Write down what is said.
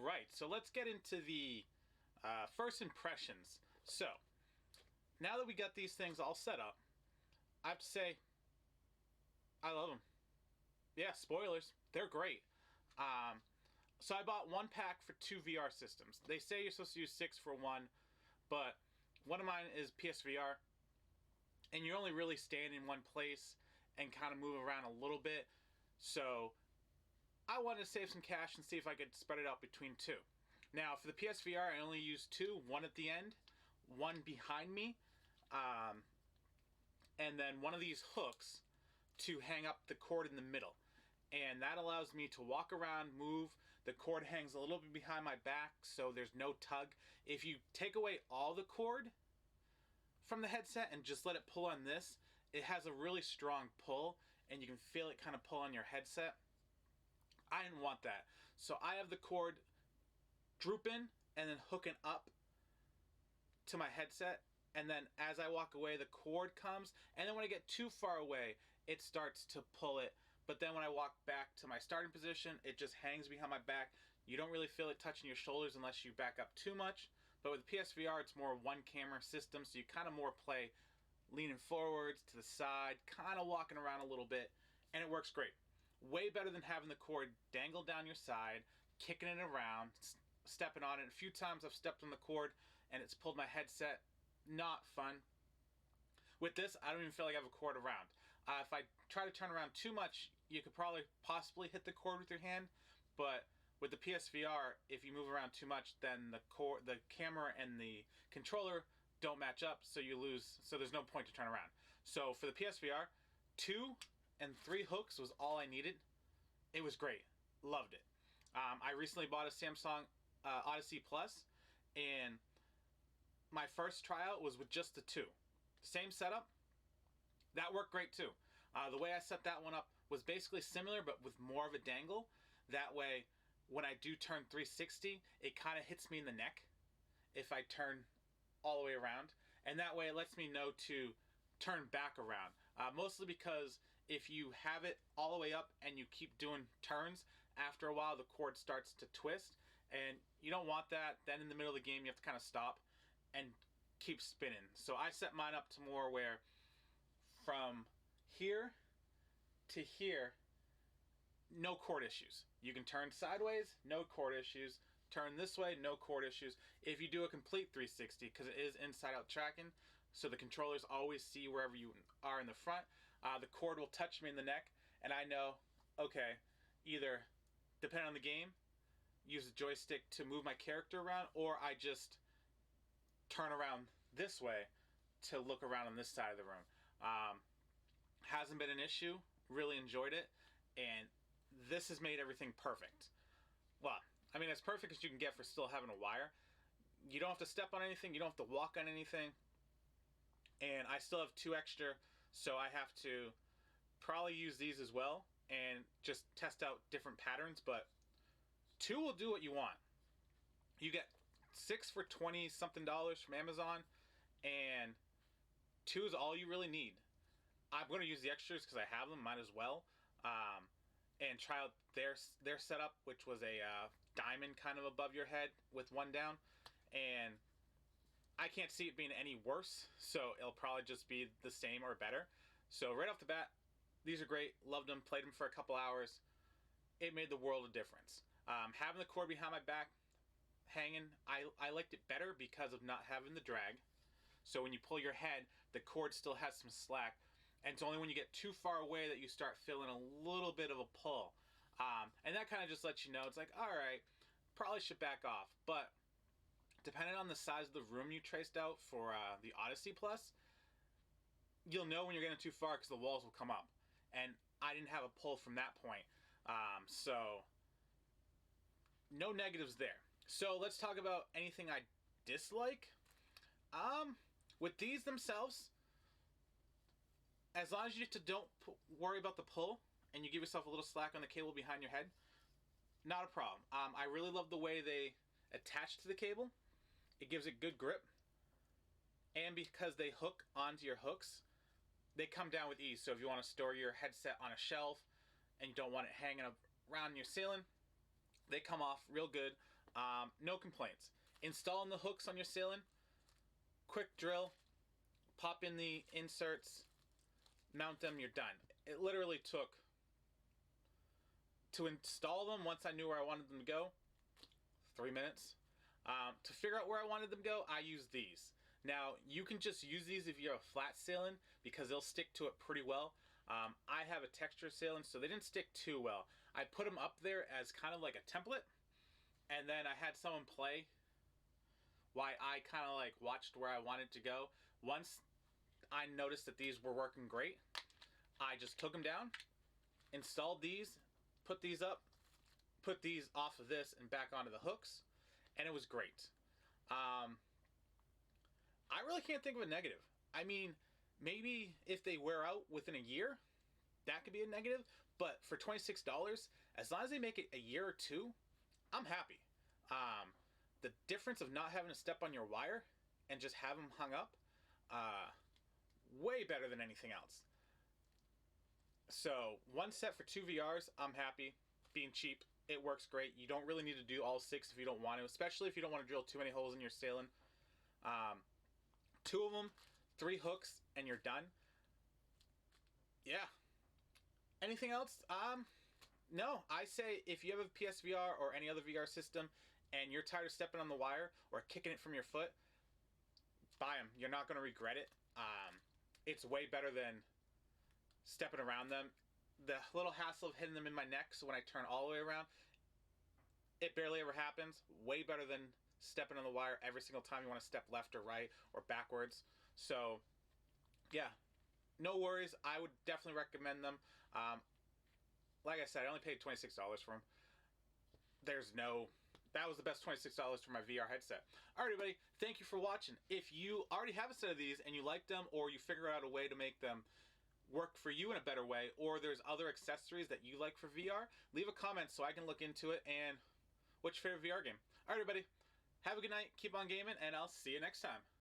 right, so let's get into the first impressions. So, now that we got these things all set up, I have to say, I love them. Yeah, spoilers, they're great. So I bought one pack for 2 VR systems. They say you're supposed to use 6 for one, but one of mine is PSVR, and you're only really staying in one place and kind of move around a little bit. So I wanted to save some cash and see if I could spread it out between 2. Now for the PSVR, I only used 2, one at the end, one behind me, and then one of these hooks to hang up the cord in the middle. And that allows me to walk around, move. The cord hangs a little bit behind my back, so there's no tug. If you take away all the cord from the headset and just let it pull on this, it has a really strong pull, and you can feel it kind of pull on your headset. I didn't want that. So I have the cord drooping and then hooking up to my headset. And then as I walk away, the cord comes. And then when I get too far away, it starts to pull it. But then when I walk back to my starting position, it just hangs behind my back. You don't really feel it touching your shoulders unless you back up too much. But with the PSVR, it's more one camera system. So you kind of more play leaning forwards, to the side, kind of walking around a little bit. And it works great. Way better than having the cord dangle down your side, kicking it around, stepping on it. A few times I've stepped on the cord and it's pulled my headset. Not fun. With this, I don't even feel like I have a cord around. If I try to turn around too much, you could possibly hit the cord with your hand. But with the PSVR, if you move around too much, then the camera and the controller don't match up, so you lose. So there's no point to turn around. So for the PSVR, 2 and 3 hooks was all I needed. It was great. Loved it. I recently bought a Samsung Odyssey Plus, and my first tryout was with just the 2. Same setup. That worked great too. The way I set that one up was basically similar, but with more of a dangle. That way, when I do turn 360, it kind of hits me in the neck if I turn all the way around. And that way it lets me know to turn back around. Mostly because if you have it all the way up and you keep doing turns, after a while the cord starts to twist, and you don't want that. Then in the middle of the game you have to kind of stop and keep spinning. So I set mine up to more where from here to here, no cord issues. You can turn sideways, no cord issues. Turn this way, no cord issues. If you do a complete 360, because it is inside out tracking, so the controllers always see wherever you are in the front, the cord will touch me in the neck, and I know, okay, either, depending on the game, use the joystick to move my character around, or I just turn around this way to look around on this side of the room. Hasn't been an issue. Really enjoyed it, and this has made everything perfect. Well, I mean, as perfect as you can get for still having a wire. You don't have to step on anything. You don't have to walk on anything. And I still have 2 extra, so I have to probably use these as well and just test out different patterns. But 2 will do what you want. You get 6 for $20-something from Amazon, and 2 is all you really need. I'm going to use the extras because I have them, might as well, and try out their setup, which was a diamond kind of above your head with one down, and I can't see it being any worse, so it'll probably just be the same or better. So right off the bat, these are great. Loved them, played them for a couple hours. It made the world of difference. Having the cord behind my back hanging, I liked it better because of not having the drag. So when you pull your head, the cord still has some slack, and it's only when you get too far away that you start feeling a little bit of a pull. And that kind of just lets you know, it's like, all right, probably should back off. But depending on the size of the room you traced out for the Odyssey Plus, you'll know when you're getting too far because the walls will come up. And I didn't have a pull from that point. So no negatives there. So let's talk about anything I dislike. With these themselves, as long as you just don't worry about the pull and you give yourself a little slack on the cable behind your head, not a problem. I really love the way they attach to the cable. It gives it good grip. And because they hook onto your hooks, they come down with ease. So if you want to store your headset on a shelf and you don't want it hanging around your ceiling, they come off real good. No complaints. Installing the hooks on your ceiling, quick drill, pop in the inserts, mount them, you're done. It literally took, to install them once I knew where I wanted them to go, 3 minutes. To figure out where I wanted them to go, I use these. Now, you can just use these if you have a flat ceiling because they'll stick to it pretty well. I have a texture ceiling, so they didn't stick too well. I put them up there as kind of like a template, and then I had someone play while I kind of like watched where I wanted to go. Once I noticed that these were working great, I just took them down, installed these, put these up, put these off of this and back onto the hooks, and it was great. I really can't think of a negative. I mean, maybe if they wear out within a year, that could be a negative. But for $26, as long as they make it a year or two, I'm happy. The difference of not having to step on your wire and just have them hung up, way better than anything else. So one set for 2 VRs, I'm happy. Being cheap, it works great. You don't really need to do all 6 if you don't want to, especially if you don't want to drill too many holes in your ceiling. 2 of them, 3 hooks, and you're done. Yeah. Anything else? No. I say if you have a PSVR or any other VR system and you're tired of stepping on the wire or kicking it from your foot, buy them. You're not going to regret it. It's way better than stepping around them. The little hassle of hitting them in my neck, so when I turn all the way around, it barely ever happens. Way better than stepping on the wire every single time you want to step left or right or backwards. So, yeah, no worries. I would definitely recommend them. Like I said, I only paid $26 for them. That was the best $26 for my VR headset. All right, everybody, thank you for watching. If you already have a set of these and you like them, or you figure out a way to make them work for you in a better way, or there's other accessories that you like for VR, leave a comment so I can look into it. And what's your favorite VR game? All right, everybody, have a good night, keep on gaming, and I'll see you next time.